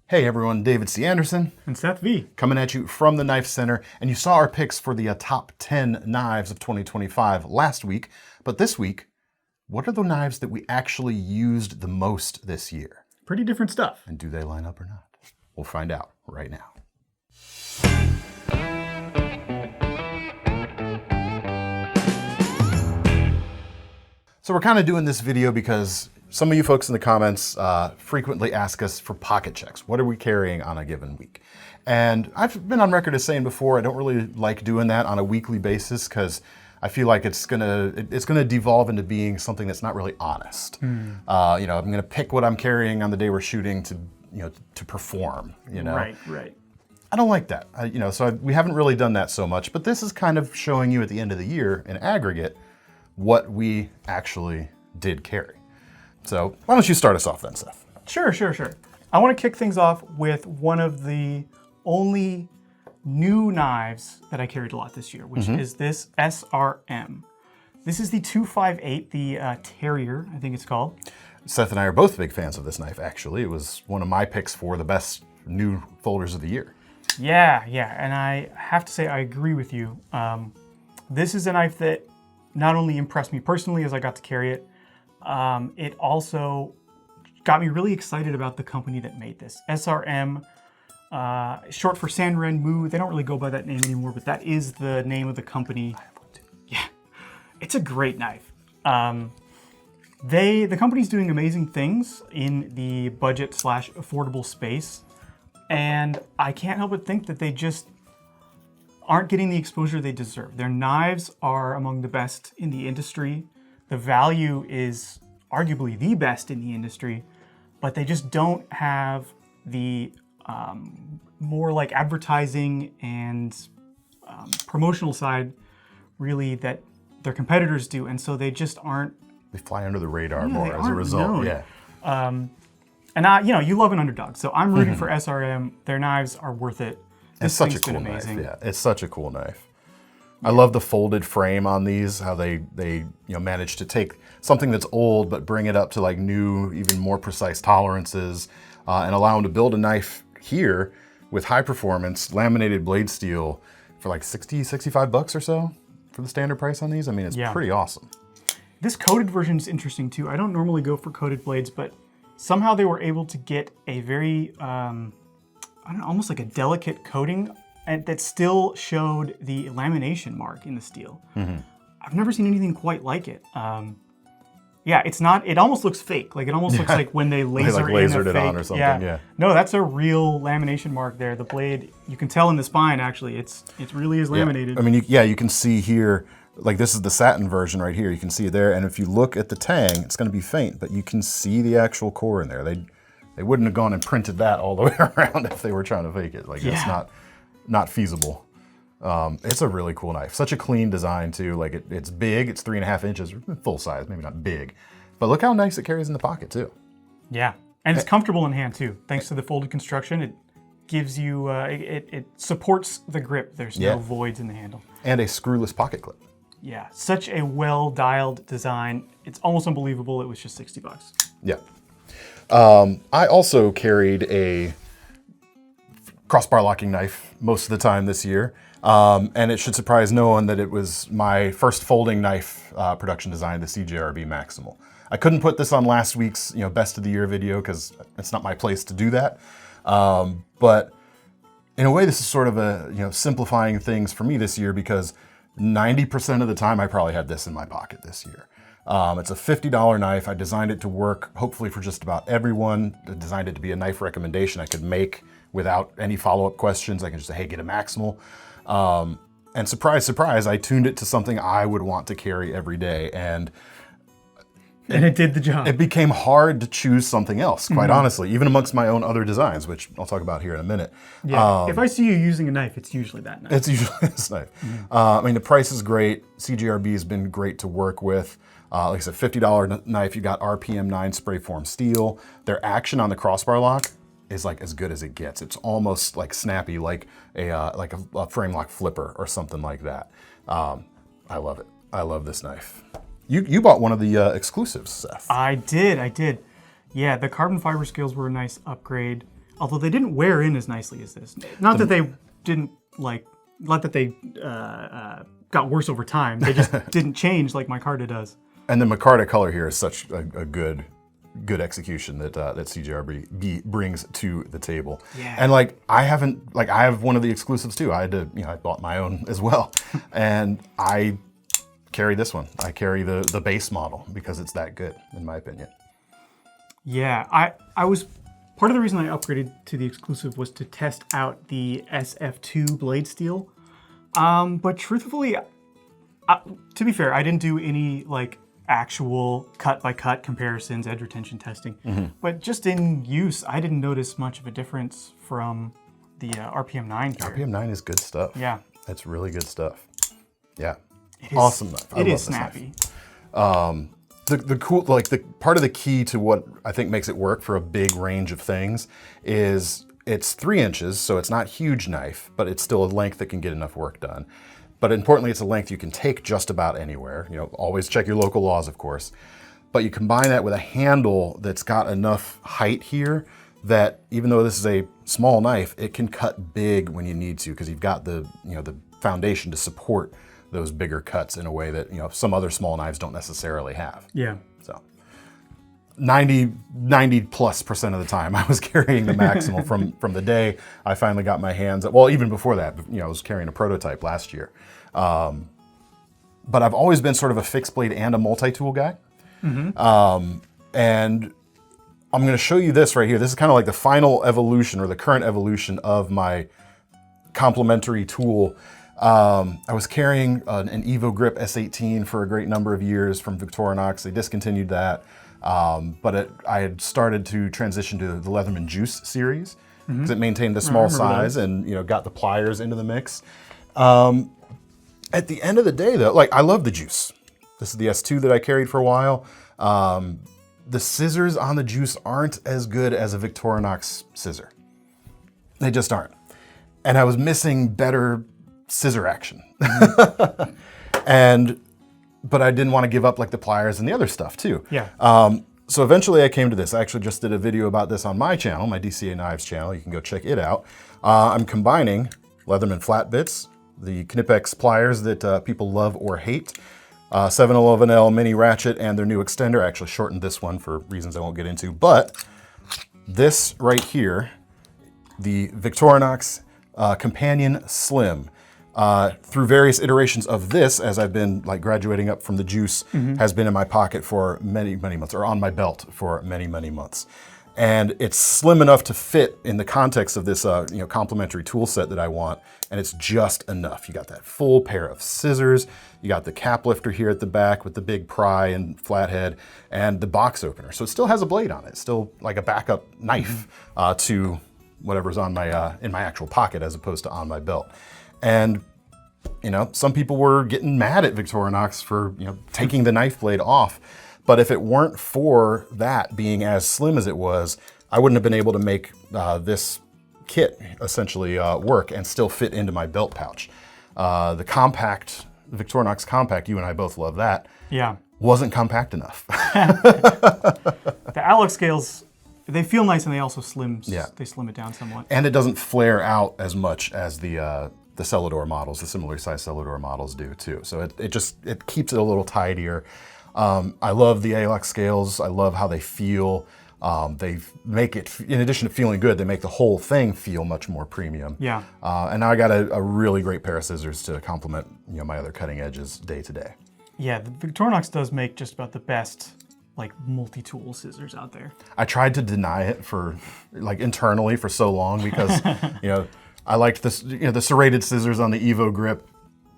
Hey everyone, David C. Anderson. And Seth V. Coming at you from the Knife Center. And you saw our picks for the top 10 knives of 2025 last week. But this week, what are the knives that we actually used the most this year? Pretty different stuff. And do they line up or not? We'll find out right now. So we're kind of doing this video because some of you folks in the comments frequently ask us for pocket checks. What are we carrying on a given week? And I've been on record as saying before, I don't really like doing that on a weekly basis because I feel like it's gonna devolve into being something that's not really honest. I'm gonna pick what I'm carrying on the day we're shooting to perform. Right. I don't like that. We haven't really done that so much. But this is kind of showing you at the end of the year in aggregate what we actually did carry. So why don't you start us off then, Seth? Sure. I want to kick things off with one of the only new knives that I carried a lot this year, which is this SRM. This is the 258, the Terrier, I think it's called. Seth and I are both big fans of this knife, actually. It was one of my picks for the best new folders of the year. Yeah, and I have to say I agree with you. This is a knife that not only impressed me personally as I got to carry it, it also got me really excited about the company that made this. SRM, short for San Ren Mu. They don't really go by that name anymore, but that is the name of the company. Yeah, it's a great knife. The company's doing amazing things in the budget / affordable space, and I can't help but think that they just aren't getting the exposure they deserve. Their knives are among the best in the industry. The value is arguably the best in the industry, but they just don't have the more like advertising and promotional side really that their competitors do, and so they just aren't. They fly under the radar more as a result. Known. Yeah. And you love an underdog, so I'm rooting for SRM. Their knives are worth it. It's such a cool knife. Yeah, it's such a cool knife. I love the folded frame on these, how they manage to take something that's old but bring it up to like new, even more precise tolerances, and allow them to build a knife here with high performance laminated blade steel for like 60, 65 bucks or so for the standard price on these. I mean, it's pretty awesome. This coated version is interesting too. I don't normally go for coated blades, but somehow they were able to get a very, almost like a delicate coating and that still showed the lamination mark in the steel. I've never seen anything quite like it. It's not, it almost looks fake. Like it almost looks like when they lasered it on or something, yeah. No, that's a real lamination mark there. The blade, you can tell in the spine actually, it really is laminated. Yeah. I mean, you can see here, like this is the satin version right here. You can see it there. And if you look at the tang, it's gonna be faint, but you can see the actual core in there. They wouldn't have gone and printed that all the way around if they were trying to fake it. Like it's not feasible. It's a really cool knife. Such a clean design too. Like it's big, it's 3.5 inches, full size, maybe not big. But look how nice it carries in the pocket too. Yeah, and it's comfortable in hand too. Thanks to the folded construction, it gives you, it supports the grip. There's no voids in the handle. And a screwless pocket clip. Yeah, such a well-dialed design. It's almost unbelievable. It was just 60 bucks. Yeah. I also carried a crossbar locking knife most of the time this year. And it should surprise no one that it was my first folding knife production design, the CJRB Maximal. I couldn't put this on last week's best of the year video because it's not my place to do that. But in a way, this is sort of a simplifying things for me this year because 90% of the time I probably had this in my pocket this year. It's a $50 knife. I designed it to work hopefully for just about everyone. I designed it to be a knife recommendation I could make without any follow-up questions. I can just say, hey, get a Maximal. And surprise, surprise, I tuned it to something I would want to carry every day. And it did the job. It became hard to choose something else, quite honestly, even amongst my own other designs, which I'll talk about here in a minute. Yeah, if I see you using a knife, it's usually that knife. It's usually this knife. I mean, the price is great. CJRB has been great to work with. Like I said, $50 knife, you got RPM 9 spray form steel. Their action on the crossbar lock is like as good as it gets. It's almost like snappy, like a frame lock flipper or something like that. I love it. I love this knife. You bought one of the exclusives, Seth. I did. Yeah, the carbon fiber scales were a nice upgrade. although they didn't wear in as nicely as this. Not that they didn't not that they got worse over time. They just didn't change like micarta does. And the micarta color here is such a good execution that CJRB brings to the table. Yeah. And I have one of the exclusives too. I had to, I bought my own as well. And I carry this one. I carry the base model because it's that good, in my opinion. Yeah, I was, part of the reason I upgraded to the exclusive was to test out the SF2 blade steel. But truthfully, to be fair, I didn't do any actual cut-by-cut comparisons, edge retention testing. Mm-hmm. But just in use, I didn't notice much of a difference from the RPM 9 here. RPM 9 is good stuff. Yeah. It's really good stuff. Yeah. Awesome knife. It is snappy. The cool, the part of the key to what I think makes it work for a big range of things is it's 3 inches, so it's not huge knife, but it's still a length that can get enough work done. But importantly, it's a length you can take just about anywhere. Always check your local laws, of course. But you combine that with a handle that's got enough height here that even though this is a small knife, it can cut big when you need to because you've got the foundation to support those bigger cuts in a way that some other small knives don't necessarily have. Yeah. So 90+% of the time I was carrying the Maximal from the day I finally got my hands, well, even before that, I was carrying a prototype last year. But I've always been sort of a fixed blade and a multi-tool guy. Mm-hmm. And I'm gonna show you this right here. This is kind of like the final evolution or the current evolution of my complementary tool. I was carrying an Evo Grip S18 for a great number of years from Victorinox. They discontinued that. But I had started to transition to the Leatherman Juice series because it maintained a small size and got the pliers into the mix. At the end of the day though, I love the Juice. This is the S2 that I carried for a while. The scissors on the Juice aren't as good as a Victorinox scissor. They just aren't. And I was missing better scissor action. But I didn't want to give up the pliers and the other stuff too. Yeah. So eventually I came to this. I actually just did a video about this on my channel, my DCA Knives channel. You can go check it out. I'm combining Leatherman flat bits, the Knipex pliers that people love or hate, 711L mini ratchet, and their new extender. I actually shortened this one for reasons I won't get into, but this right here, the Victorinox Companion Slim. Through various iterations of this, as I've been graduating up from the Juice, has been in my pocket for many, many months, or on my belt for many, many months. And it's slim enough to fit in the context of this complementary tool set that I want, and it's just enough. You got that full pair of scissors, you got the cap lifter here at the back with the big pry and flathead, and the box opener. So it still has a blade on it. It's still like a backup knife to whatever's on my in my actual pocket as opposed to on my belt. And some people were getting mad at Victorinox for taking the knife blade off. But if it weren't for that being as slim as it was, I wouldn't have been able to make this kit essentially work and still fit into my belt pouch. The compact, Victorinox Compact, you and I both love that. Yeah. Wasn't compact enough. The Alex scales, they feel nice and they also they slim it down somewhat. And it doesn't flare out as much as the Celador models, the similar size Celador models do too. So it keeps it a little tidier. I love the Alex scales. I love how they feel. They make it, in addition to feeling good, they make the whole thing feel much more premium. Yeah. And now I got a really great pair of scissors to complement my other cutting edges day to day. Yeah, the Victorinox does make just about the best multi-tool scissors out there. I tried to deny it for internally for so long because I liked this, the serrated scissors on the Evo Grip.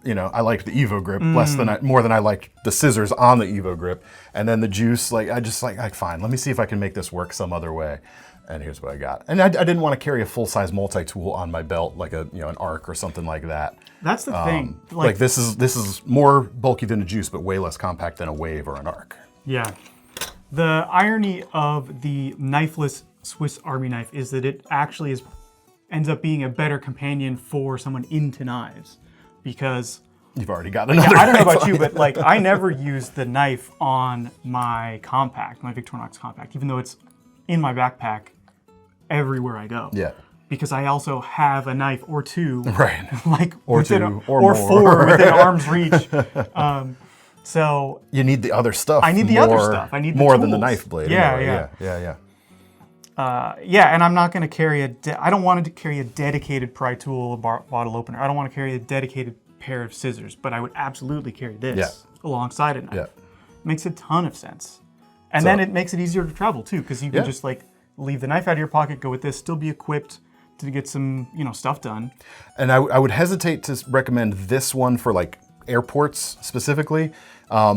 I liked the Evo Grip more than I liked the scissors on the Evo Grip. And then the Juice, fine, let me see if I can make this work some other way. And here's what I got. And I didn't want to carry a full-size multi-tool on my belt, an Arc or something like that. That's the thing. This is more bulky than a Juice, but way less compact than a Wave or an Arc. Yeah. The irony of the knifeless Swiss Army knife is that it actually ends up being a better companion for someone into knives, because you've already got another. I don't know about you, but I never use the knife on my compact, my Victorinox Compact, even though it's in my backpack. everywhere I go. Yeah. Because I also have a knife or two, Right. like Or within two, a, or or more. four within arm's reach. So You need the other stuff. I need the other stuff. I need the more than the tools. knife blade. Yeah, anyway. yeah. Yeah. And I'm not going to carry I don't want to carry a dedicated pry tool, bottle opener. I don't want to carry a dedicated pair of scissors, but I would absolutely carry this alongside a knife. Yeah. Makes a ton of sense. And then it makes it easier to travel too, because you can just like leave the knife out of your pocket, go with this, still be equipped to get some, stuff done. And I would hesitate to recommend this one for like airports specifically.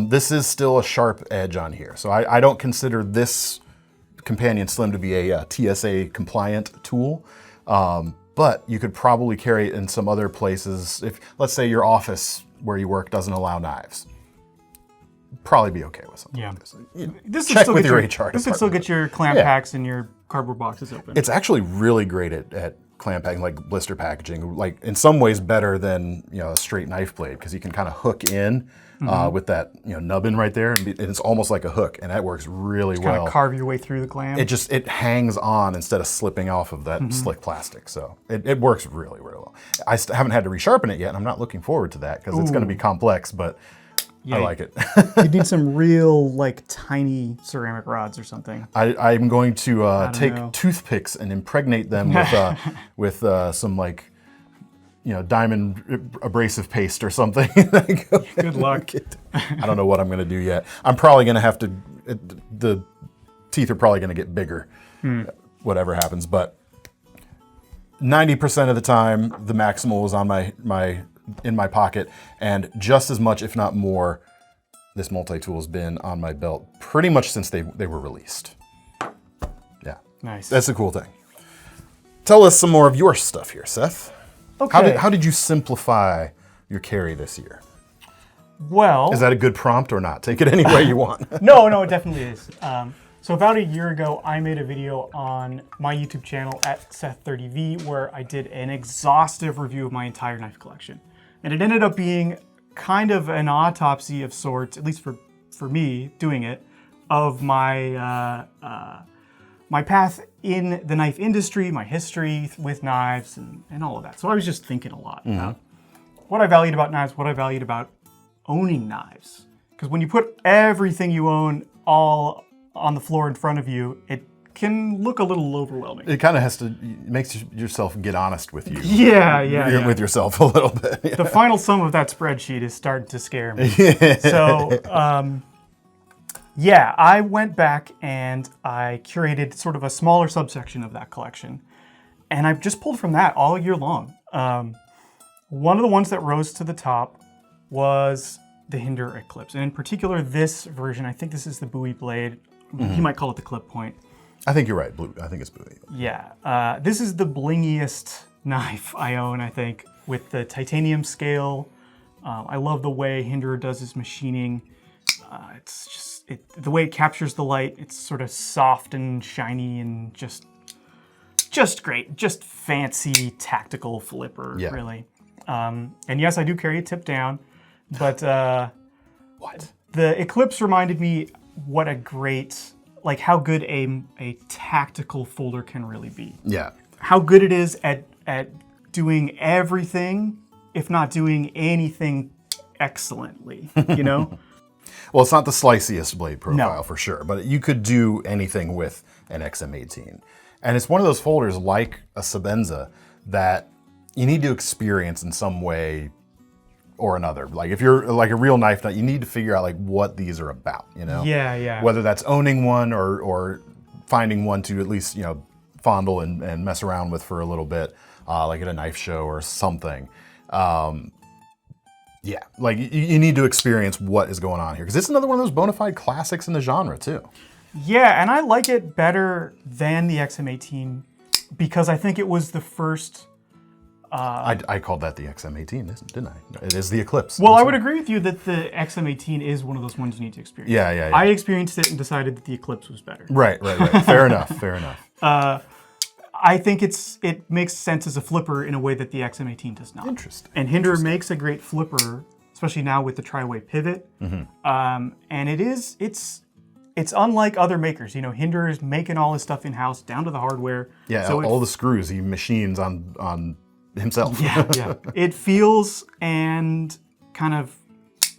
This is still a sharp edge on here. So I don't consider this companion slim to be a TSA compliant tool. But you could probably carry it in some other places. If, let's say, your office where you work doesn't allow knives, probably be okay with something like this. Check with your HR department. This would still get your clamp packs and your cardboard boxes open. It's actually really great at clamp packing, like blister packaging, like in some ways better than a straight knife blade, because you can kind of hook in with that nubbin right there, and it's almost like a hook, and that works really well. Kind of carve your way through the clamp. It hangs on instead of slipping off of that slick plastic, so it works really, really well. I haven't had to resharpen it yet, and I'm not looking forward to that because it's going to be complex, but I like it. You need some real, like, tiny ceramic rods or something. I'm going to take toothpicks and impregnate them with some, like, diamond abrasive paste or something. Good luck. I don't know what I'm going to do yet. I'm probably going to have to, the teeth are probably going to get bigger, whatever happens. But 90% of the time, the Maximal was on in my pocket, and just as much, if not more, this multi-tool has been on my belt pretty much since they were released. Yeah. Nice. That's a cool thing. Tell us some more of your stuff here, Seth. Okay. How did you simplify your carry this year? Well... Is that a good prompt or not? Take it any way you want. No, it definitely is. So about a year ago, I made a video on my YouTube channel at Seth30V where I did an exhaustive review of my entire knife collection. And it ended up being kind of an autopsy of sorts, at least for me doing it, of my my path in the knife industry, my history with knives, and all of that. So I was just thinking a lot about what I valued about knives, what I valued about owning knives. Because when you put everything you own all on the floor in front of you, it can look a little overwhelming. It kind of makes yourself get honest with you. Yeah. With yourself a little bit. The final sum of that spreadsheet is starting to scare me. So, I went back and I curated sort of a smaller subsection of that collection. And I've just pulled from that all year long. One of the ones that rose to the top was the Hinder Eclipse. And in particular, this version, I think this is the Bowie blade. You might call it the clip point. I think you're right. I think it's Bowie. Yeah. This is the blingiest knife I own, I think, with the titanium scale. I love the way Hinder does his machining. It's just, the way it captures the light, it's sort of soft and shiny and just great. Just fancy tactical flipper, really. And yes, I do carry a tip down, but What? The Eclipse reminded me what a great, like how good a tactical folder can really be. Yeah. How good it is at doing everything, if not doing anything excellently, Well, it's not the sliciest blade profile for sure, but you could do anything with an XM18. And it's one of those folders like a Sebenza that you need to experience in some way or another. Like if you're like a real knife nut, you need to figure out like what these are about, Yeah. Whether that's owning one or finding one to at least, fondle and mess around with for a little bit, like at a knife show or something. Yeah, like you need to experience what is going on here, because it's another one of those bona fide classics in the genre too. Yeah, and I like it better than the XM18 because I think it was the first. I called that the XM18, didn't I? It is the Eclipse. Well, I would agree with you that the XM18 is one of those ones you need to experience. Yeah. I experienced it and decided that the Eclipse was better. Right. Fair enough. I think it makes sense as a flipper in a way that the XM18 does not. Interesting. And Hinder makes a great flipper, especially now with the tri-way pivot. And it's it's unlike other makers. Hinder is making all his stuff in-house, down to the hardware. Yeah, so all the screws he machines on himself. Yeah. It feels and kind of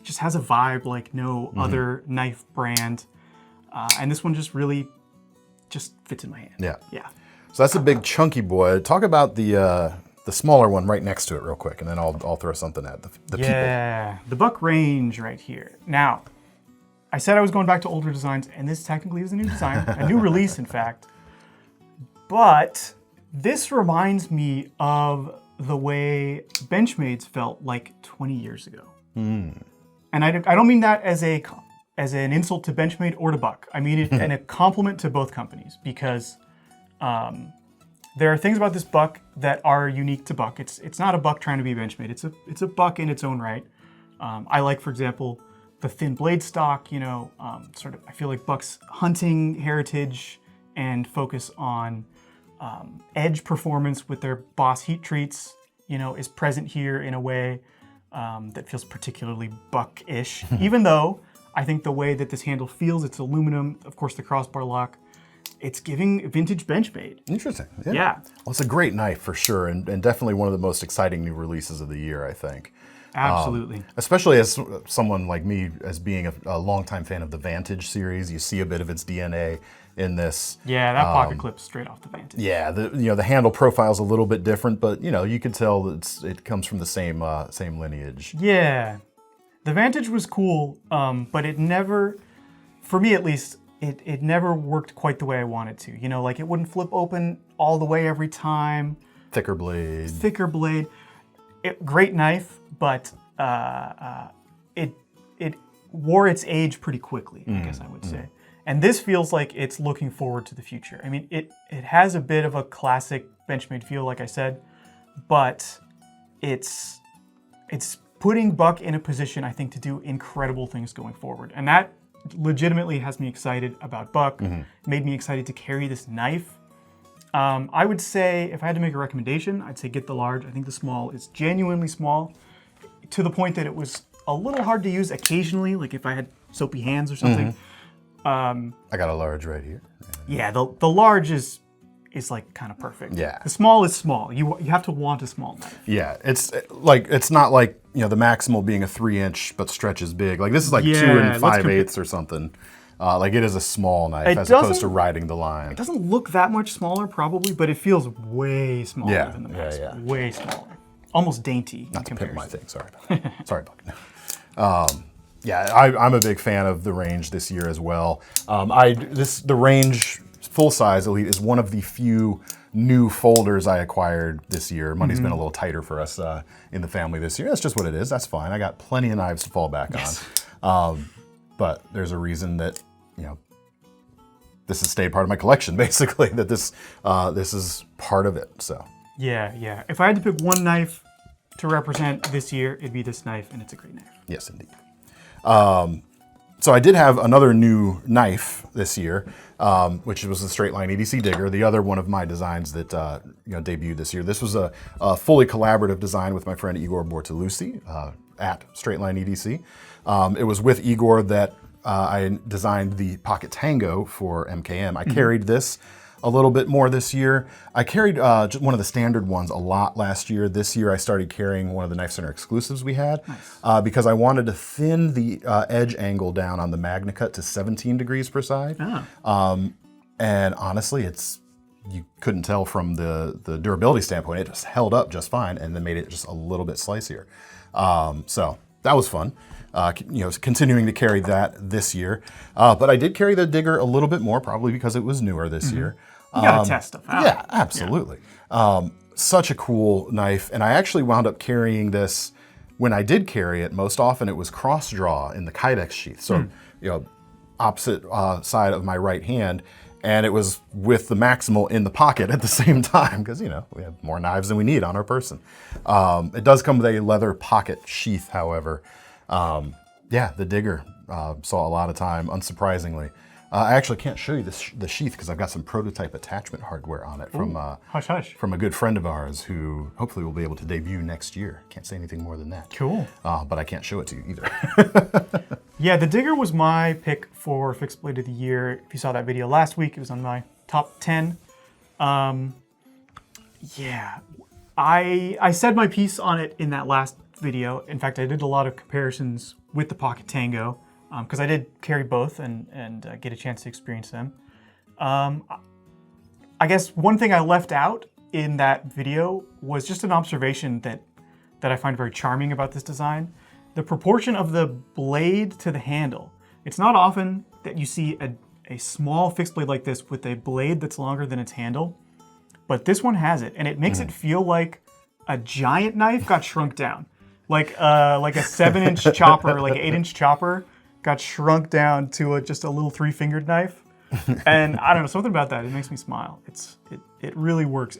just has a vibe like no other knife brand. And this one just really just fits in my hand. Yeah. Yeah. So that's a big chunky boy. Talk about the smaller one right next to it real quick, and then I'll throw something at the people. Yeah, the Buck range right here. Now, I said I was going back to older designs, and this technically is a new design, a new release, in fact. But this reminds me of the way Benchmade's felt like 20 years ago. And I don't mean that as an insult to Benchmade or to Buck. I mean it and a compliment to both companies, because there are things about this Buck that are unique to Buck. It's not a Buck trying to be Benchmade. It's a Buck in its own right. I like, for example, the thin blade stock. Sort of. I feel like Buck's hunting heritage and focus on edge performance with their Boss heat treats, is present here in a way that feels particularly Buck-ish. Even though I think the way that this handle feels, it's aluminum. Of course, the crossbar lock. It's giving vintage Benchmade. Interesting. Yeah. Well, it's a great knife for sure, and definitely one of the most exciting new releases of the year, I think. Absolutely. Especially as someone like me, as being a longtime fan of the Vantage series, you see a bit of its DNA in this. Yeah, that pocket clip's straight off the Vantage. Yeah, the handle profile's a little bit different, but you can tell that it comes from the same lineage. Yeah, the Vantage was cool, but it never, for me at least, it never worked quite the way I wanted to. It wouldn't flip open all the way every time. Thicker blade. Great knife, but it wore its age pretty quickly, I guess I would say. And this feels like it's looking forward to the future. I mean, it has a bit of a classic Benchmade feel, like I said, but it's putting Buck in a position, I think, to do incredible things going forward. And that legitimately has me excited about Buck, made me excited to carry this knife. I would say, if I had to make a recommendation, I'd say get the large. I think the small is genuinely small, to the point that it was a little hard to use occasionally, like if I had soapy hands or something. I got a large right here. Yeah, the large is like kind of perfect. Yeah. The small is small. You have to want a small knife. Yeah, it's not like the Maximal being a 3-inch but Stretch is big. Like this is like 2 5/8 or something. Like it is a small knife as opposed to riding the line. It doesn't look that much smaller probably, but it feels way smaller than the Maximal. Yeah. Way smaller. Almost dainty. Not to pimp my thing. Sorry. Sorry, Buck. Yeah, I'm a big fan of the range this year as well. The range full size Elite is one of the few new folders I acquired this year. Money's been a little tighter for us in the family this year. That's just what it is. That's fine. I got plenty of knives to fall back on. But there's a reason that this has stayed part of my collection. Basically, that this is part of it. So yeah. If I had to pick one knife to represent this year, it'd be this knife, and it's a great knife. Yes, indeed. So I did have another new knife this year, which was the StraightLine EDC Digger, the other one of my designs that debuted this year. This was a fully collaborative design with my friend Igor Bortolusi at StraightLine EDC. It was with Igor that I designed the Pocket Tango for MKM. I carried this a little bit more this year. I carried just one of the standard ones a lot last year. This year I started carrying one of the KnifeCenter exclusives we had because I wanted to thin the edge angle down on the MagnaCut to 17 degrees per side. And honestly, you couldn't tell from the durability standpoint. It just held up just fine and then made it just a little bit slicier. So that was fun. Continuing to carry that this year. But I did carry the Digger a little bit more, probably because it was newer this year. You gotta test stuff out. Yeah, absolutely. Yeah. Such a cool knife. And I actually wound up carrying this, when I did carry it, most often it was cross draw in the Kydex sheath. So, opposite side of my right hand. And it was with the Maximal in the pocket at the same time because, we have more knives than we need on our person. It does come with a leather pocket sheath, however. The Digger saw a lot of time, unsurprisingly. I actually can't show you the sheath because I've got some prototype attachment hardware on it from a good friend of ours who hopefully will be able to debut next year. Can't say anything more than that. Cool. But I can't show it to you either. Yeah, the Digger was my pick for fixed blade of the year. If you saw that video last week, it was on my top 10. Yeah, I said my piece on it in that last video. In fact, I did a lot of comparisons with the Pocket Tango because I did carry both and get a chance to experience them. I guess one thing I left out in that video was just an observation that I find very charming about this design. The proportion of the blade to the handle. It's not often that you see a small fixed blade like this with a blade that's longer than its handle, but this one has it, and it makes it feel like a giant knife got shrunk down. Like a 7-inch chopper, like an 8-inch chopper got shrunk down to just a little 3-fingered knife. And I don't know, something about that, it makes me smile. It really works.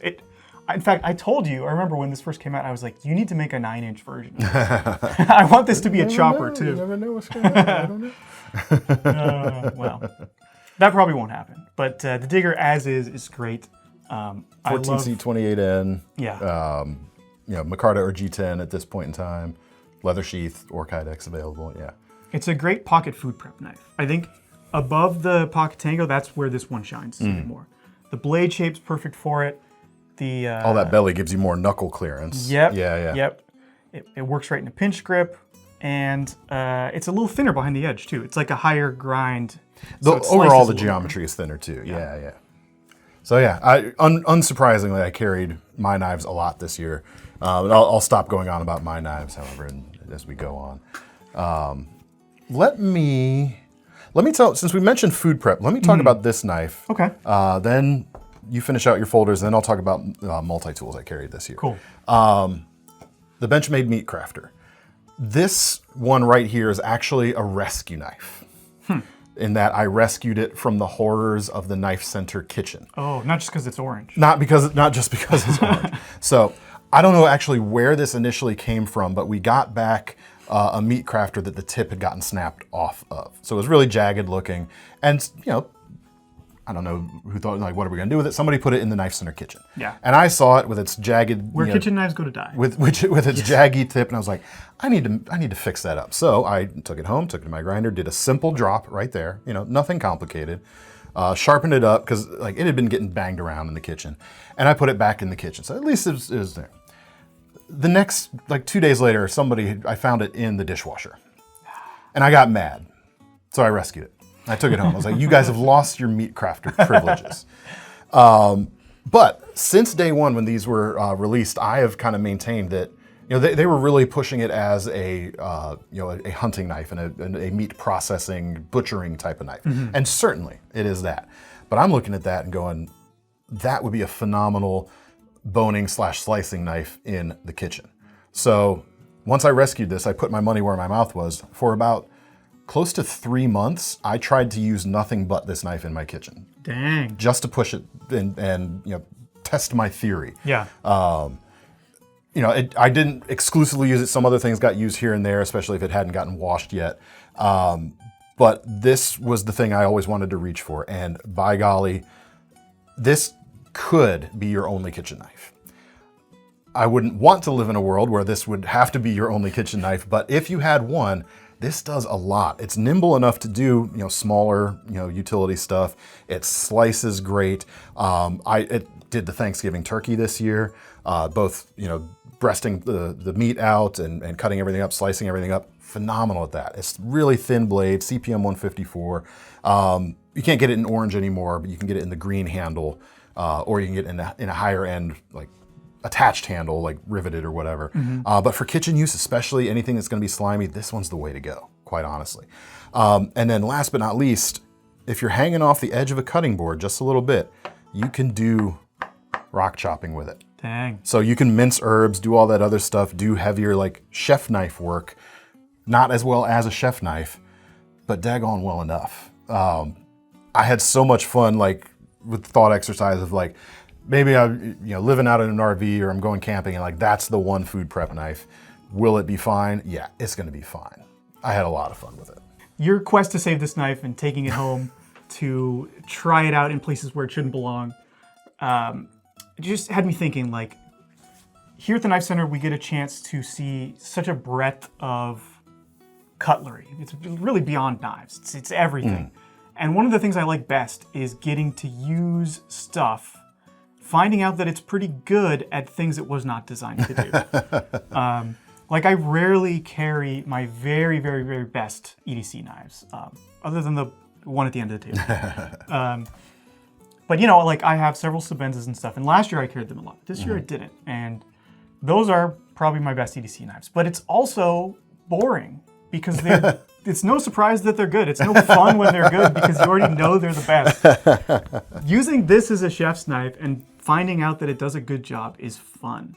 In fact, I told you, I remember when this first came out, I was like, you need to make a 9-inch version. I want this to be a chopper too. You never know what's going to happen. I don't know. Well, that probably won't happen. But the Digger as is great. 14C 28N. Yeah. Micarta or G10 at this point in time. Leather sheath or Kydex available. Yeah. It's a great pocket food prep knife. I think above the Pocket Tango, that's where this one shines more. The blade shape's perfect for it. All that belly gives you more knuckle clearance. Yep. Yeah. Yep. It works right in a pinch grip, and it's a little thinner behind the edge too. It's like a higher grind. Overall, the geometry is thinner too. Yeah. So yeah, unsurprisingly, I carried my knives a lot this year. I'll stop going on about my knives, however, as we go on. Let me tell. Since we mentioned food prep, let me talk about this knife. Okay. Then you finish out your folders, and then I'll talk about multi-tools I carried this year. Cool. The Benchmade Meatcrafter. This one right here is actually a rescue knife. In that I rescued it from the horrors of the KnifeCenter kitchen. Oh, not just because it's orange. Not just because it's orange. So I don't know actually where this initially came from, but we got back a Meatcrafter that the tip had gotten snapped off of. So it was really jagged looking, and I don't know who thought, like, what are we gonna do with it? Somebody put it in the KnifeCenter kitchen. Yeah. And I saw it with its jagged... Where kitchen knives go to die. With its jaggy tip, and I was like, I need to fix that up. So I took it home, took it to my grinder, did a simple drop right there, nothing complicated. Sharpened it up, because like it had been getting banged around in the kitchen. And I put it back in the kitchen, so at least it was there. The next, 2 days later, I found it in the dishwasher. And I got mad, so I rescued it. I took it home. I was like, you guys have lost your Meatcrafter privileges. But since day one, when these were released, I have kind of maintained that they were really pushing it as a hunting knife and a meat processing, butchering type of knife. Mm-hmm. And certainly it is that. But I'm looking at that and going, that would be a phenomenal boning/slicing knife in the kitchen. So once I rescued this, I put my money where my mouth was. For about close to 3 months, I tried to use nothing but this knife in my kitchen. Dang. Just to push it and test my theory. Yeah. I didn't exclusively use it. Some other things got used here and there, especially if it hadn't gotten washed yet. But this was the thing I always wanted to reach for. And by golly, this could be your only kitchen knife. I wouldn't want to live in a world where this would have to be your only kitchen knife, but if you had one, this does a lot. It's nimble enough to do, smaller, utility stuff. It slices great. It did the Thanksgiving turkey this year, both, breasting the meat out and cutting everything up, slicing everything up. Phenomenal at that. It's really thin blade, CPM 154. You can't get it in orange anymore, but you can get it in the green handle, or you can get it in a higher end, like attached handle, like riveted or whatever. Mm-hmm. But for kitchen use, especially anything that's gonna be slimy, this one's the way to go, quite honestly. And then last but not least, if you're hanging off the edge of a cutting board just a little bit, you can do rock chopping with it. Dang. So you can mince herbs, do all that other stuff, do heavier like chef knife work, not as well as a chef knife, but daggone well enough. I had so much fun with the thought exercise of maybe I'm living out in an RV or I'm going camping and that's the one food prep knife. Will it be fine? Yeah, it's gonna be fine. I had a lot of fun with it. Your quest to save this knife and taking it home to try it out in places where it shouldn't belong, it just had me thinking here at the KnifeCenter, we get a chance to see such a breadth of cutlery. It's really beyond knives. It's everything. And one of the things I like best is getting to use stuff, finding out that it's pretty good at things it was not designed to do. Like I rarely carry my very, very, very best EDC knives, other than the one at the end of the table. But you know, like I have several Sebenzas and stuff, and last year I carried them a lot. This year I didn't, and those are probably my best EDC knives. But it's also boring because it's no surprise that they're good. It's no fun when they're good because you already know they're the best. Using this as a chef's knife and finding out that it does a good job is fun.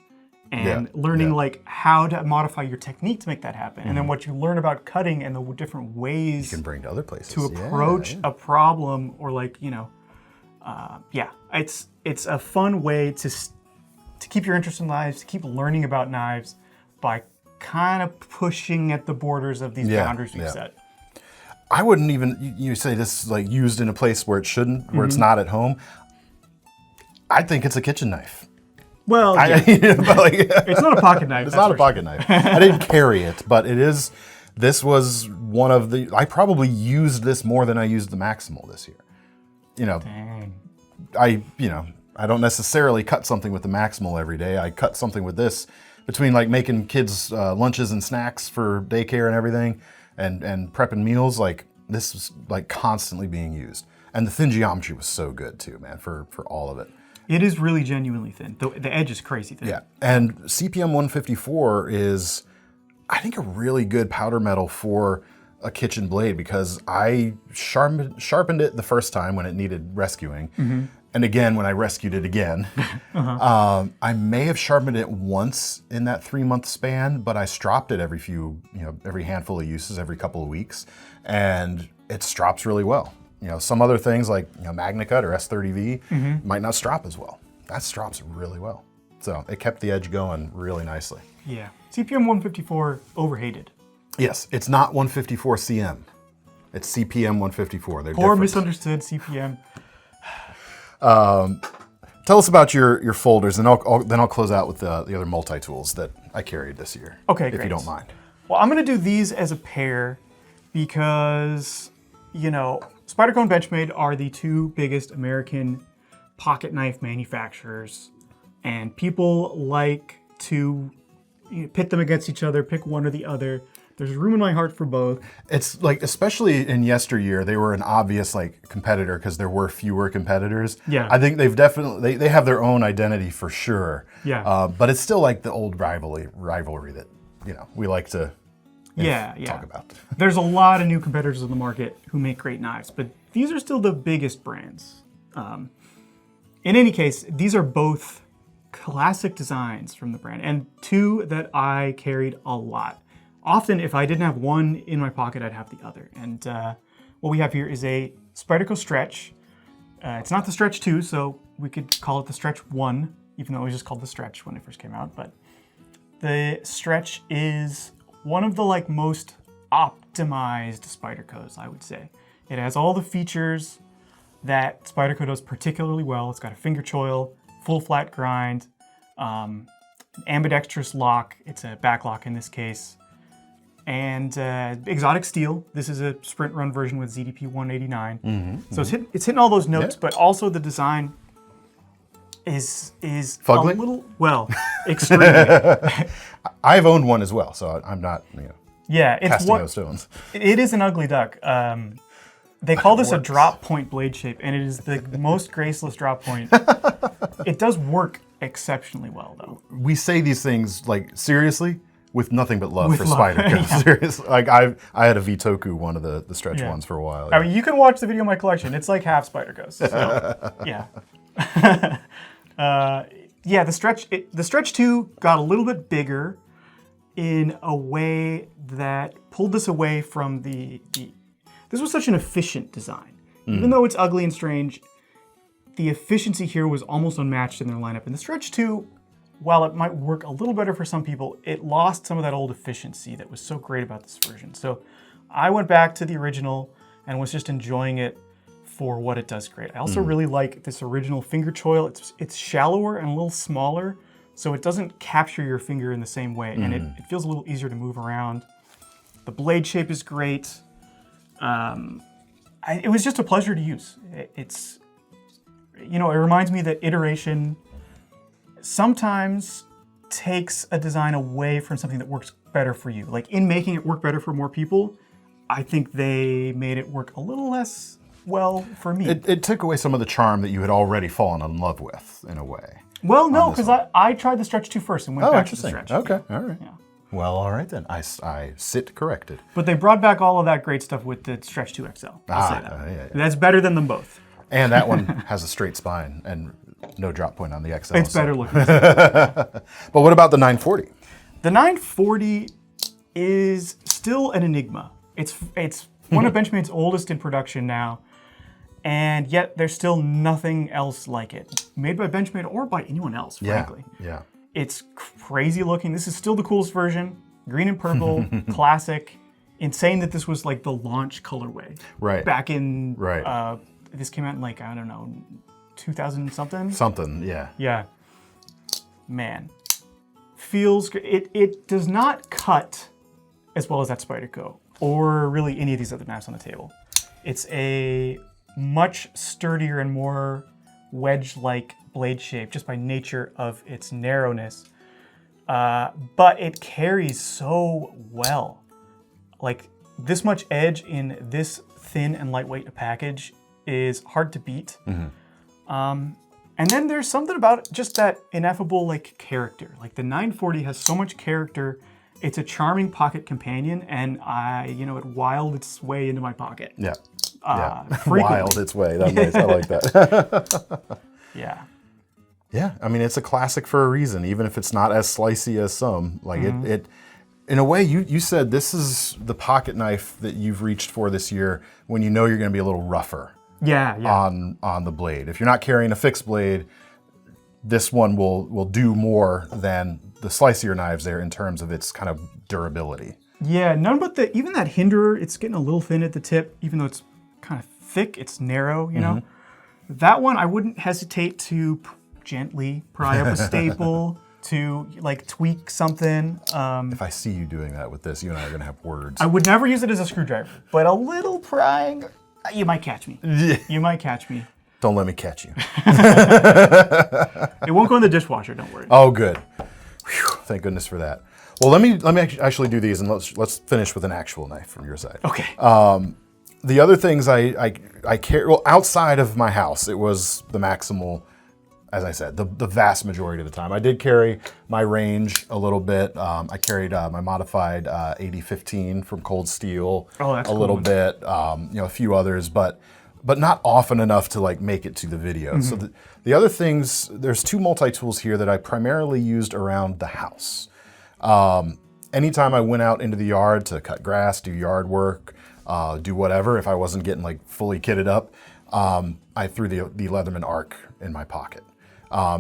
And learning like how to modify your technique to make that happen. And then what you learn about cutting and the different ways you can bring to other places to approach a problem, or like, you know, it's a fun way to keep your interest in knives, to keep learning about knives by kind of pushing at the borders of these boundaries we've set. I wouldn't even, you say this is like used in a place where it shouldn't, where it's not at home. I think it's a kitchen knife. Well, it's not a pocket knife. It's not a pocket knife. I didn't carry it, but it is. This was one of the. I probably used this more than I used the Maximal this year. You know, I don't necessarily cut something with the Maximal every day. I cut something with this between like making kids lunches and snacks for daycare and everything, and prepping meals. Like this was like constantly being used, and the thin geometry was so good too, man. For all of it. It is really genuinely thin. The edge is crazy thin. Yeah, and CPM 154 is, I think, a really good powder metal for a kitchen blade because I sharpened it the first time when it needed rescuing, and again when I rescued it again. I may have sharpened it once in that 3-month span, but I stropped it every handful of uses, every couple of weeks, and it strops really well. You know, some other things like MagnaCut or S30V might not strop as well. That strops really well. So it kept the edge going really nicely. Yeah. CPM 154, overhated. Yes, it's not 154 CM. It's CPM 154. They're Poor different. misunderstood CPM. Tell us about your folders, and then I'll close out with the other multi-tools that I carried this year. Okay, if you don't mind. Well, I'm going to do these as a pair because, you know, Spyderco and Benchmade are the two biggest American pocket knife manufacturers, and people like to pit them against each other, pick one or the other. There's room in my heart for both. It's like, especially in yesteryear, they were an obvious like competitor because there were fewer competitors. Yeah. I think they've definitely, they have their own identity for sure. Yeah. But it's still like the old rivalry that, we like to talk about. There's a lot of new competitors in the market who make great knives, but these are still the biggest brands. In any case, these are both classic designs from the brand, and two that I carried a lot. Often, if I didn't have one in my pocket, I'd have the other. And what we have here is a Spyderco Stretch. It's not the Stretch 2, so we could call it the Stretch 1, even though it was just called the Stretch when it first came out. But the Stretch is one of the most optimized Spydercos, I would say. It has all the features that Spyderco does particularly well. It's got a finger choil, full flat grind, an ambidextrous lock. It's a back lock in this case. And exotic steel. This is a sprint run version with ZDP 189. So it's hitting all those notes, but also the design is fugly? A little, extremely. I've owned one as well, so I'm not casting those stones. It is an ugly duck. They call this a drop point blade shape, and it is the most graceless drop point. It does work exceptionally well, though. We say these things seriously, with nothing but love for Spyderco. Seriously, I had a Vitoku, one of the Stretch ones for a while. I mean, you can watch the video in my collection. It's like half Spyderco. So, the Stretch 2 got a little bit bigger in a way that pulled this away from the this was such an efficient design. Even though it's ugly and strange, the efficiency here was almost unmatched in their lineup. And the Stretch 2, while it might work a little better for some people, it lost some of that old efficiency that was so great about this version. So I went back to the original and was just enjoying it for what it does great. I also really like this original finger choil. It's shallower and a little smaller, so it doesn't capture your finger in the same way, and it feels a little easier to move around. The blade shape is great. It was just a pleasure to use. It's, you know, it reminds me that iteration sometimes takes a design away from something that works better for you. Like in making it work better for more people, I think they made it work a little less well for me. It took away some of the charm that you had already fallen in love with, in a way. Well, no, because I tried the Stretch 2 first and went back to the Stretch. Okay, all right. Yeah. Well, all right then. I sit corrected. But they brought back all of that great stuff with the Stretch 2 XL. I'll say that. Yeah. That's better than them both. And that one has a straight spine and no drop point on the XL. It's better looking. But what about the 940? The 940 is still an enigma. It's one of Benchmade's oldest in production now, and yet there's still nothing else like it, made by Benchmade or by anyone else, frankly. Yeah. It's crazy looking. This is still the coolest version. Green and purple, classic. Insane that this was like the launch colorway. Right. Back in, Right. This came out in like, I don't know, 2000 something? Something, yeah. Yeah. Man. Feels good. It does not cut as well as that Spyderco or really any of these other knives on the table. It's a much sturdier and more wedge-like blade shape just by nature of its narrowness. But it carries so well. Like this much edge in this thin and lightweight a package is hard to beat. And then there's something about just that ineffable like character. Like the 940 has so much character. It's a charming pocket companion, and it wiled its way into my pocket. Yeah. Wild its way. That's nice. I like that. Yeah. Yeah. I mean, it's a classic for a reason, even if it's not as slicey as some. Like it in a way, you said this is the pocket knife that you've reached for this year when you know you're going to be a little rougher. Yeah. On the blade. If you're not carrying a fixed blade, this one will do more than the slicier knives there in terms of its kind of durability. Yeah, none but even that hinderer, it's getting a little thin at the tip, even though it's kind of thick, it's narrow, you know? That one, I wouldn't hesitate to gently pry up a staple, to like tweak something. If I see you doing that with this, you and I are gonna have words. I would never use it as a screwdriver, but a little prying, you might catch me. You might catch me. Don't let me catch you. It won't go in the dishwasher, don't worry. Oh, good. Whew, thank goodness for that. Well, let me actually do these, and let's finish with an actual knife from your side. Okay. The other things I carry, well, outside of my house, it was the Maximal, as I said, the vast majority of the time. I did carry my range a little bit. I carried my modified 8015 from Cold Steel a little bit, a few others, but not often enough to like make it to the video. So the other things, there's two multi-tools here that I primarily used around the house. Anytime I went out into the yard to cut grass, do yard work, do whatever, if I wasn't getting like fully kitted up, I threw the Leatherman Arc in my pocket.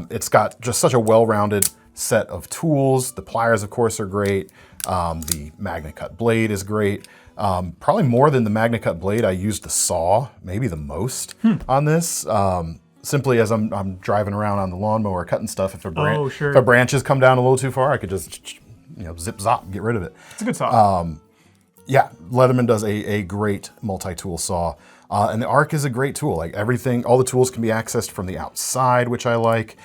It's got just such a well-rounded set of tools. The pliers, of course, are great. The MagnaCut blade is great. Probably more than the MagnaCut blade, I used the saw, maybe the most on this. Simply as I'm driving around on the lawnmower cutting stuff, if a branches come down a little too far, I could just zip zop and get rid of it. It's a good saw. Yeah, Leatherman does a great multi-tool saw. And the Arc is a great tool. Like everything, all the tools can be accessed from the outside, which I like.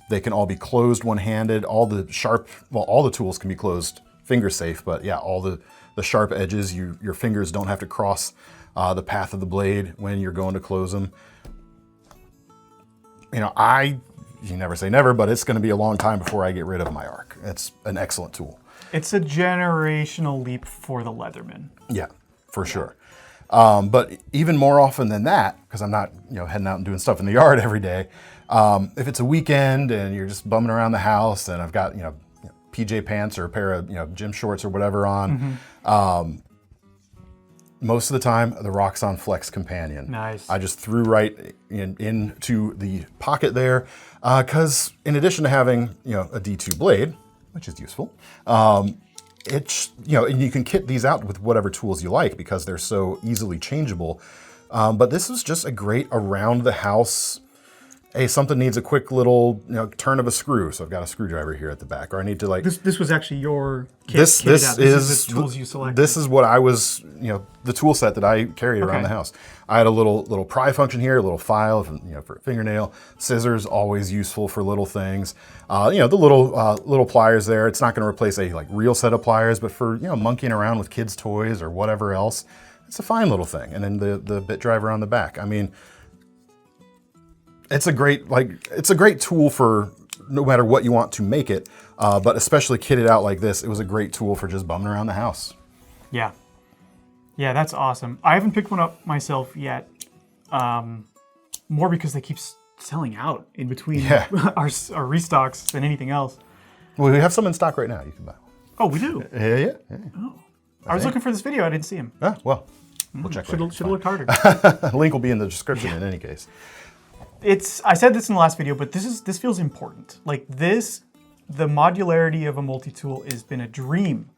They can all be closed one-handed. All the tools can be closed finger safe, but yeah, all the sharp edges, your fingers don't have to cross the path of the blade when you're going to close them. You never say never, but it's going to be a long time before I get rid of my Arc. It's an excellent tool. It's a generational leap for the Leatherman. Yeah, for sure. But even more often than that, because I'm not heading out and doing stuff in the yard every day, if it's a weekend and you're just bumming around the house and I've got PJ pants or a pair of gym shorts or whatever on, most of the time the Roxon Flex Companion. Nice. I just threw right into the pocket there, because in addition to having a D2 blade, which is useful, it's and you can kit these out with whatever tools you like because they're so easily changeable. But this was just a great around the house hey, something needs a quick little turn of a screw, so I've got a screwdriver here at the back, or I need to like this was actually your kit. This is the tools you selected. This is what I was, the tool set that I carried around the house. I had a little pry function here, a little file, for a fingernail, scissors, always useful for little things. The little pliers there. It's not going to replace a like real set of pliers, but for monkeying around with kids' toys or whatever else, it's a fine little thing. And then the bit driver on the back. I mean, it's a great tool for no matter what you want to make it, but especially kitted out like this, it was a great tool for just bumming around the house. Yeah. Yeah, that's awesome. I haven't picked one up myself yet, more because they keep selling out in between our restocks than anything else. Well, we have some in stock right now. You can buy one. Oh, we do? Yeah. Oh. I was looking for this video. I didn't see him. Ah, well, we'll check later. Should have looked harder. Link will be in the description in any case. I said this in the last video, but this feels important. Like the modularity of a multi-tool has been a dream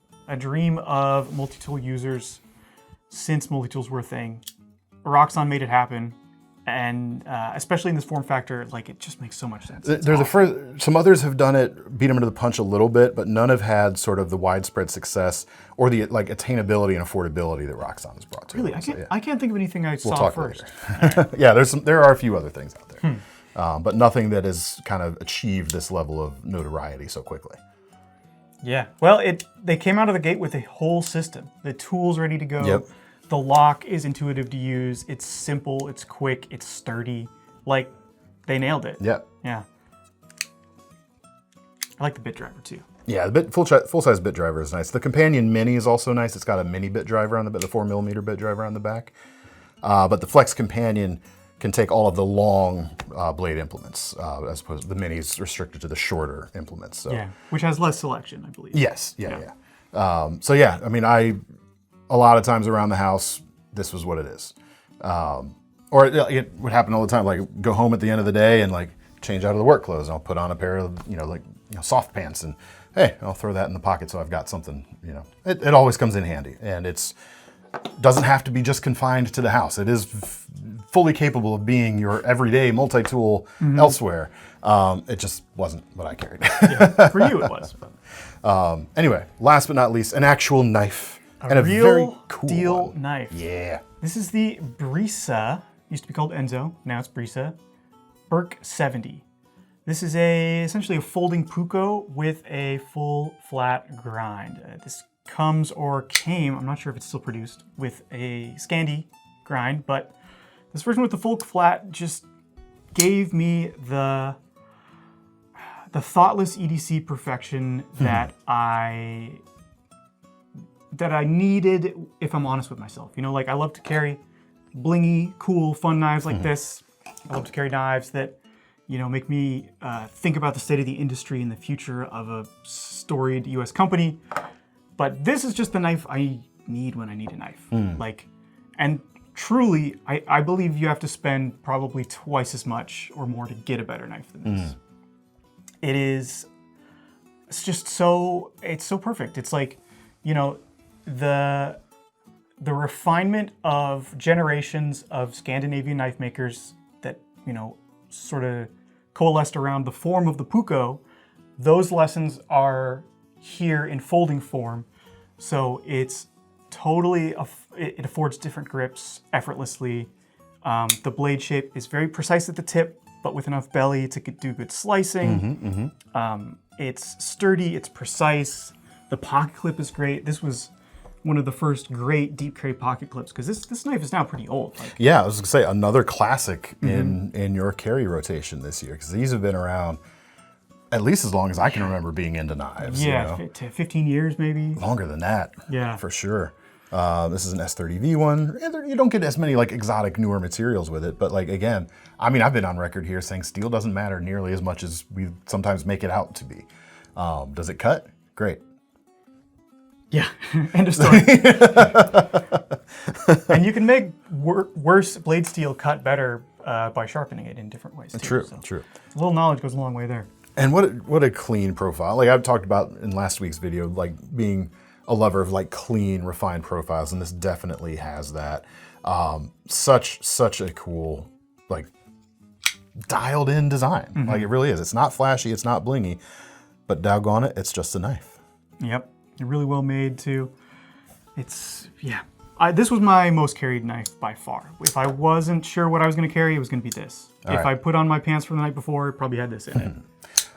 of multi-tool users since multi-tools were a thing. Roxon made it happen, and especially in this form factor, like it just makes so much sense. They're the first. Some others have done it, beat them to the punch a little bit, but none have had sort of the widespread success or the like attainability and affordability that Roxon has brought to it. Really, I can't think of anything I saw first. Yeah, there are a few other things out there, but nothing that has kind of achieved this level of notoriety so quickly. Yeah, well, they came out of the gate with a whole system. The tool's ready to go. Yep. The lock is intuitive to use. It's simple. It's quick. It's sturdy. Like, they nailed it. Yep. Yeah. I like the bit driver too. Yeah, the full-size bit driver is nice. The Companion Mini is also nice. It's got a mini bit driver on the 4mm bit driver on the back. But the Flex Companion can take all of the long blade implements, as opposed to the Mini's restricted to the shorter implements. So. Yeah, which has less selection, I believe. Yes, yeah. So yeah, I mean, a lot of times around the house, this was what it is. Or it would happen all the time, like go home at the end of the day and like change out of the work clothes, and I'll put on a pair of, soft pants, and hey, I'll throw that in the pocket so I've got something, It always comes in handy, and it's doesn't have to be just confined to the house. It is fully capable of being your everyday multi-tool elsewhere. It just wasn't what I carried. Yeah, for you it was. Anyway, last but not least, an actual knife. A real very cool deal knife. Yeah. This is the Brisa, used to be called Enzo, now it's Brisa, Birk 70. This is essentially a folding puko with a full flat grind. This comes or came, I'm not sure if it's still produced, with a Scandi grind, but this version with the full flat just gave me the thoughtless EDC perfection that I needed, if I'm honest with myself. Like I love to carry blingy, cool, fun knives like this. I love to carry knives that, make me think about the state of the industry and the future of a storied US company. But this is just the knife I need when I need a knife. And truly, I believe you have to spend probably twice as much or more to get a better knife than this. It's just so perfect. It's like, the refinement of generations of Scandinavian knife makers that, sort of coalesced around the form of the puko, those lessons are here in folding form. So it's totally, it affords different grips effortlessly. The blade shape is very precise at the tip, but with enough belly to do good slicing. It's sturdy, it's precise. The pocket clip is great. This was one of the first great deep carry pocket clips, because this knife is now pretty old. Yeah, I was gonna say another classic in your carry rotation this year, because these have been around at least as long as I can remember being into knives. Yeah, 15 years maybe. Longer than that. Yeah, for sure. This is an S30V one. You don't get as many like exotic newer materials with it, but like again, I mean, I've been on record here saying steel doesn't matter nearly as much as we sometimes make it out to be. Does it cut? Great. Yeah, end of story. And you can make worse blade steel cut better by sharpening it in different ways too. True, so true. A little knowledge goes a long way there. And what a clean profile. Like I've talked about in last week's video, like being a lover of like clean, refined profiles, and this definitely has that. Such a cool like dialed in design. Like it really is. It's not flashy, it's not blingy, but doggone it, it's just a knife. Yep, really well made too. It's, yeah. This was my most carried knife by far. If I wasn't sure what I was gonna carry, it was gonna be this. If I put on my pants from the night before, it probably had this in it.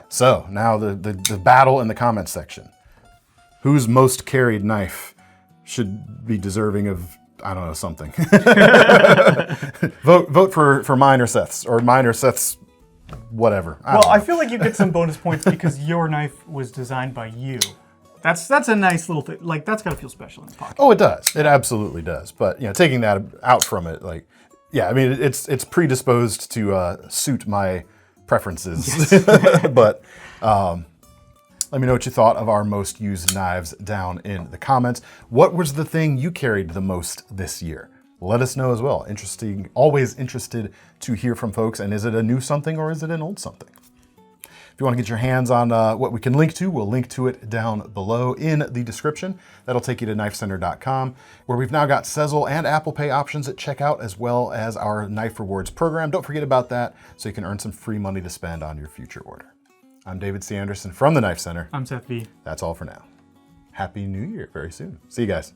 So now the battle in the comments section. Whose most carried knife should be deserving of, I don't know, something. vote for mine or Seth's, or mine or Seth's whatever. I feel like you get some bonus points because your knife was designed by you. That's a nice little thing. Like, that's gotta feel special in the pocket. Oh, it does. It absolutely does. But taking that out from it, like, yeah, I mean, it's predisposed to suit my preferences. Yes. But let me know what you thought of our most used knives down in the comments. What was the thing you carried the most this year? Let us know as well. Interesting, always interested to hear from folks. And is it a new something or is it an old something? If you want to get your hands on what we can link to, we'll link to it down below in the description. That'll take you to KnifeCenter.com, where we've now got Sezzle and Apple Pay options at checkout, as well as our Knife Rewards program. Don't forget about that, so you can earn some free money to spend on your future order. I'm David C. Anderson from the Knife Center. I'm Seth B. That's all for now. Happy New Year very soon. See you guys.